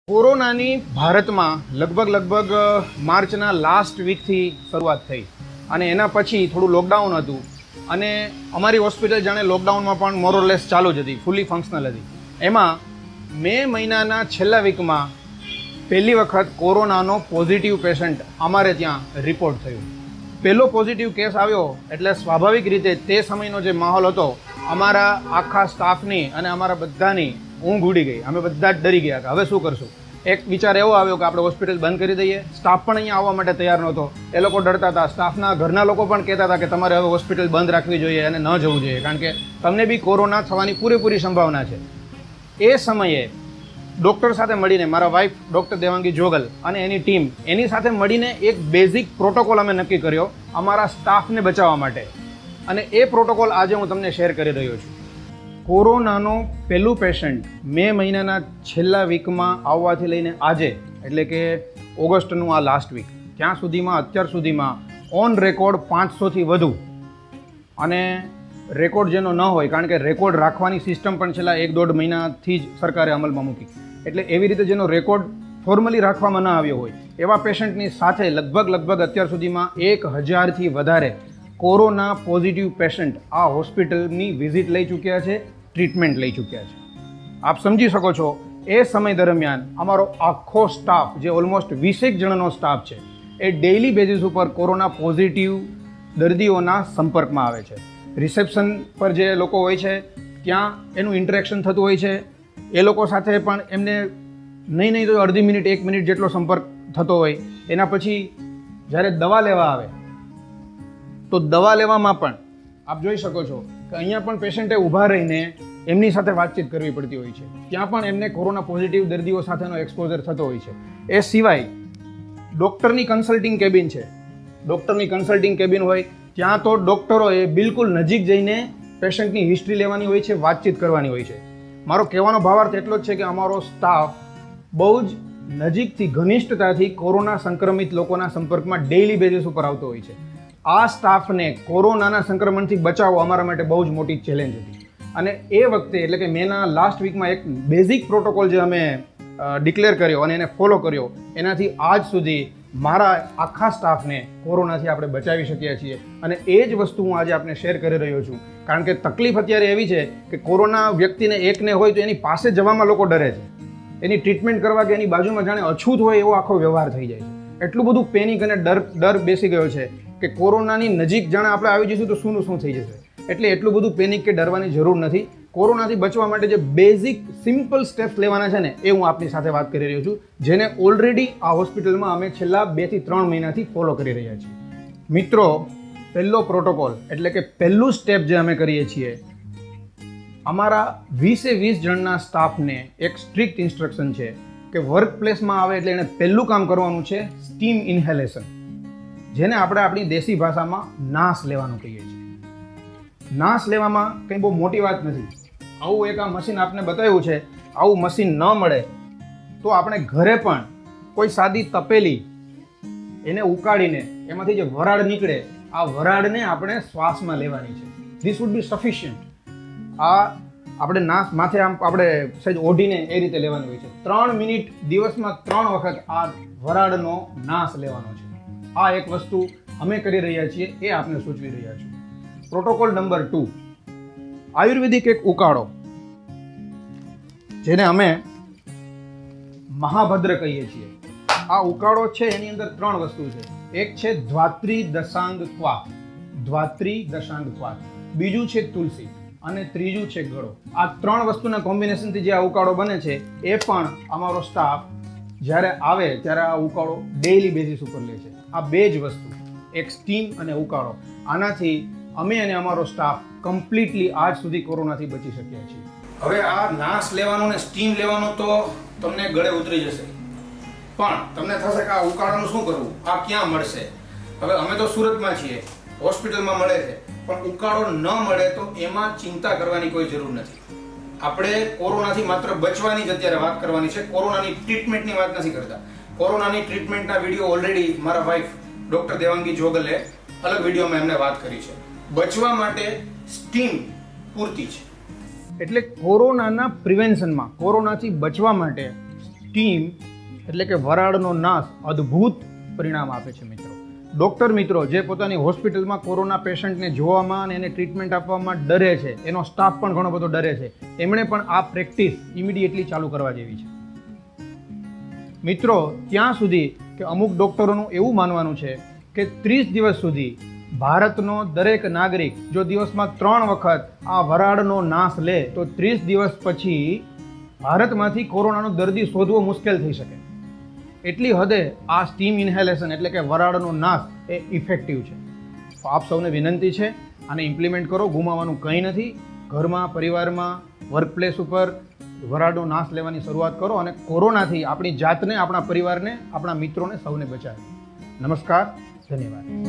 કોરોનાની ભારતમાં લગભગ માર્ચના લાસ્ટ વીકથી શરૂઆત થઈ અને એના પછી થોડું લોકડાઉન હતું અને અમારી હોસ્પિટલ જાણે લોકડાઉનમાં પણ મોરલેસ ચાલુ જ હતી, ફૂલી ફંક્શનલ હતી. એમાં મે મહિનાના છેલ્લા વીકમાં પહેલી વખત કોરોનાનો પોઝિટિવ પેશન્ટ અમારે ત્યાં રિપોર્ટ થયો. પહેલો પોઝિટિવ કેસ આવ્યો એટલે સ્વાભાવિક રીતે તે સમયનો જે માહોલ હતો અમારા આખા સ્ટાફની અને અમારા બધાની ઊંઘ ઉડી ગઈ. અમે બધા જ ડરી ગયા કે હવે શું કરશું. એક વિચાર એવો આવ્યો કે આપણે હોસ્પિટલ બંધ કરી દઈએ. સ્ટાફ પણ અહીંયા આવવા માટે તૈયાર નહોતો. એ લોકો ડરતા હતા. સ્ટાફના ઘરના લોકો પણ કહેતા હતા કે તમારે હવે હોસ્પિટલ બંધ રાખવી જોઈએ અને ન જવું જોઈએ, કારણ કે તમને બી કોરોના થવાની પૂરેપૂરી સંભાવના છે. એ સમયે ડૉક્ટર સાથે મળીને મારા વાઈફ ડૉક્ટર દેવાંગી જોગલ અને એની ટીમ એની સાથે મળીને એક બેઝિક પ્રોટોકોલ અમે નક્કી કર્યો અમારા સ્ટાફને બચાવવા માટે, અને એ પ્રોટોકોલ આજે હું તમને શેર કરી રહ્યો છું. કોરોનાનો પહેલું પેશન્ટ મે મહિનાના છેલ્લા વીકમાં આવવાથી લઈને આજે, એટલે કે ઓગસ્ટનું આ લાસ્ટ વીક, ત્યાં સુધીમાં અત્યાર સુધીમાં ઓન રેકોર્ડ 500થી વધુ, અને રેકોર્ડ જેનો ન હોય, કારણ કે રેકોર્ડ રાખવાની સિસ્ટમ પણ છેલ્લા 1-1.5 મહિનાથી જ સરકારે અમલમાં મૂકી, એટલે એવી રીતે જેનો રેકોર્ડ ફોર્મલી રાખવામાં ન આવ્યો હોય એવા પેશન્ટની સાથે લગભગ અત્યાર સુધીમાં 1000થી વધારે કોરોના પોઝિટિવ પેશન્ટ આ હોસ્પિટલની વિઝિટ લઈ ચૂક્યા છે, ટ્રીટમેન્ટ લઈ ચૂક્યા છે. આપ સમજી શકો છો એ સમય દરમિયાન અમારો આખો સ્ટાફ, જે ઓલમોસ્ટ 20 જણનો સ્ટાફ છે, એ ડેઇલી બેઝિસ ઉપર કોરોના પોઝિટિવ દર્દીઓના સંપર્કમાં આવે છે. રિસેપ્શન પર જે લોકો હોય છે ત્યાં એનું ઇન્ટરેક્શન થતું હોય છે. એ લોકો સાથે પણ એમને નહીં તો અડધી મિનિટ 1 મિનિટ જેટલો સંપર્ક થતો હોય. એના પછી જ્યારે દવા લેવા આવે તો દવા લેવામાં પણ આપ જોઈ શકો છો કે અહીંયા પણ પેશન્ટે ઊભા રહીને એમની સાથે વાતચીત કરવી પડતી હોય છે. ત્યાં પણ એમને કોરોના પોઝિટિવ દર્દીઓ સાથેનો એક્સપોઝર થતો હોય છે. એ સિવાય ડૉક્ટરની કન્સલ્ટિંગ કેબિન છે. ડૉક્ટરની કન્સલ્ટિંગ કેબિન હોય ત્યાં તો ડૉક્ટરોએ બિલકુલ નજીક જઈને પેશન્ટની હિસ્ટ્રી લેવાની હોય છે, વાતચીત કરવાની હોય છે. મારો કહેવાનો ભાવાર્થ એટલો જ છે કે અમારો સ્ટાફ બહુ જ નજીકથી, ઘનિષ્ઠતાથી કોરોના સંક્રમિત લોકોના સંપર્કમાં ડેઇલી બેઝિસ ઉપર આવતો હોય છે. આ સ્ટાફને કોરોનાના સંક્રમણથી બચાવવો અમારા માટે બહુ જ મોટી ચેલેન્જ હતી, અને એ વખતે એટલે કે મેના લાસ્ટ વીકમાં એક બેઝિક પ્રોટોકોલ જે અમે ડિક્લેર કર્યો અને એને ફોલો કર્યો, એનાથી આજ સુધી મારા આખા સ્ટાફને કોરોનાથી આપણે બચાવી શક્યા છીએ. અને એ જ વસ્તુ હું આજે આપને શેર કરી રહ્યો છું, કારણ કે તકલીફ અત્યારે એવી છે કે કોરોના વ્યક્તિને એકને હોય તો એની પાસે જવામાં લોકો ડરે છે. એની ટ્રીટમેન્ટ કરવા કે એની બાજુમાં જાણે અછૂત હોય એવો આખો વ્યવહાર થઈ જાય છે. એટલું બધું પેનિક અને ડર બેસી ગયો છે કે કોરોનાની નજીક જાણે આપણે આવી જઈશું તો શું થઈ જશે. એટલે એટલું બધું પેનિક કે ડરવાની જરૂર નથી. કોરોનાથી બચવા માટે જે બેઝિક સિમ્પલ સ્ટેપ્સ લેવાના છે ને, એ હું આપની સાથે વાત કરી રહ્યો છું, જેને ઓલરેડી આ હોસ્પિટલમાં અમે છેલ્લા 2 થી 3 મહિનાથી ફોલો કરી રહ્યા છીએ. મિત્રો, પહેલો પ્રોટોકોલ એટલે કે પહેલું સ્ટેપ જે અમે કરીએ છીએ, અમારા 20 જણના સ્ટાફને એક સ્ટ્રિક્ટ ઇન્સ્ટ્રક્શન છે કે વર્ક પ્લેસમાં આવે એટલે એણે પહેલું કામ કરવાનું છે સ્ટીમ ઇન્હેલેશન, જેને આપણે આપણી દેશી ભાષામાં નાસ લેવાનું કહીએ છીએ. નાસ લેવામાં કંઈ બહુ મોટી વાત નથી. આવું એક આ મશીન આપને બતાવ્યું છે. આવું મશીન ન મળે તો આપણે ઘરે પણ કોઈ સાદી તપેલી એને ઉકાળીને એમાંથી જે વરાળ નીકળે, આ વરાળને આપણે શ્વાસમાં લેવાની છે. This would be sufficient. આ આપણે નાસ માથે આમ આપણે સહેજ ઓઢીને એ રીતે લેવાની હોય છે. 3 મિનિટ દિવસમાં 3 વખત આ વરાળનો નાસ લેવાનો છે. આ એક વસ્તુ અમે કરી રહ્યા છીએ, એ આપને સૂચવી રહ્યા છું. પ્રોટોકોલ નંબર 2, આયુર્વેદિક એક ઉકાળો, જેને અમે મહાભદ્ર કહીએ છીએ. આ ઉકાળો છે એની અંદર 3 વસ્તુ છે. એક છે ધ્વાત્રી દશાંગ ક્વાથ, બીજું છે તુલસી, અને ત્રીજું છે ગળો. આ 3 વસ્તુના કોમ્બિનેશનથી જે આ ઉકાળો બને છે, એ પણ અમારો સ્ટાફ જ્યારે આવે ત્યારે આ ઉકાળો ડેઇલી બેઝિસ ઉપર લે છે. આ 2 જ વસ્તુ, એક સ્ટીમ અને ઉકાળો, આનાથી અમે અને અમારો સ્ટાફ કમ્પ્લીટલી આજ સુધી કોરોનાથી બચી શક્યા છીએ. હવે આ નાસ લેવાનો ને સ્ટીમ લેવાનો તો તમને ગળે ઉતરી જશે, પણ તમને થશે કે આ ઉકાળાનું શું કરવું, આ ક્યાં મળશે. હવે અમે તો સુરતમાં છીએ, હોસ્પિટલમાં મળે છે, પણ ઉકાળો ન મળે તો એમાં ચિંતા કરવાની કોઈ જરૂર નથી. આપણે કોરોનાથી માત્ર બચવાની જ અત્યારે વાત કરવાની છે. કોરોનાની ટ્રીટમેન્ટની વાત નથી કરતા. કોરોનાની ટ્રીટમેન્ટના વિડીયો ઓલરેડી મારા વાઈફ ડૉક્ટર દેવાંગી જોગલે અલગ વિડીયોમાં એમને વાત કરી છે. બચવા માટે સ્ટીમ પૂરતી છે. એટલે કોરોનાના પ્રિવેન્શનમાં, કોરોનાથી બચવા માટે સ્ટીમ એટલે કે વરાળનો નાશ અદ્ભુત પરિણામ આપે છે મિત્રો. ડૉક્ટર મિત્રો જે પોતાની હોસ્પિટલમાં કોરોના પેશન્ટને જોવામાં અને એને ટ્રીટમેન્ટ આપવામાં ડરે છે, એનો સ્ટાફ પણ ઘણો બધો ડરે છે, એમણે પણ આ પ્રેક્ટિસ ઇમિડિયેટલી ચાલુ કરવા જેવી છે મિત્રો. ત્યાં સુધી કે અમુક ડૉક્ટરોનું એવું માનવાનું છે કે 30 દિવસ સુધી ભારતનો દરેક નાગરિક જો દિવસમાં 3 વખત આ વરાળનો નાશ લે તો 30 દિવસ પછી ભારતમાંથી કોરોનાનો દર્દી શોધવો મુશ્કેલ થઈ શકે. એટલી હદે આ સ્ટીમ ઇન્હેલેશન એટલે કે વરાળનો નાશ એ ઇફેક્ટિવ છે. તો આપ સૌને વિનંતી છે, આને ઇમ્પ્લિમેન્ટ કરો, ગુમાવવાનું કંઈ નથી. ઘરમાં, પરિવારમાં, વર્કપ્લેસ ઉપર વરાળનો નાશ લેવાની શરૂઆત કરો અને કોરોનાથી આપણી જાતને, આપણા પરિવારને, આપણા મિત્રોને સૌને બચાવીએ. નમસ્કાર, ધન્યવાદ.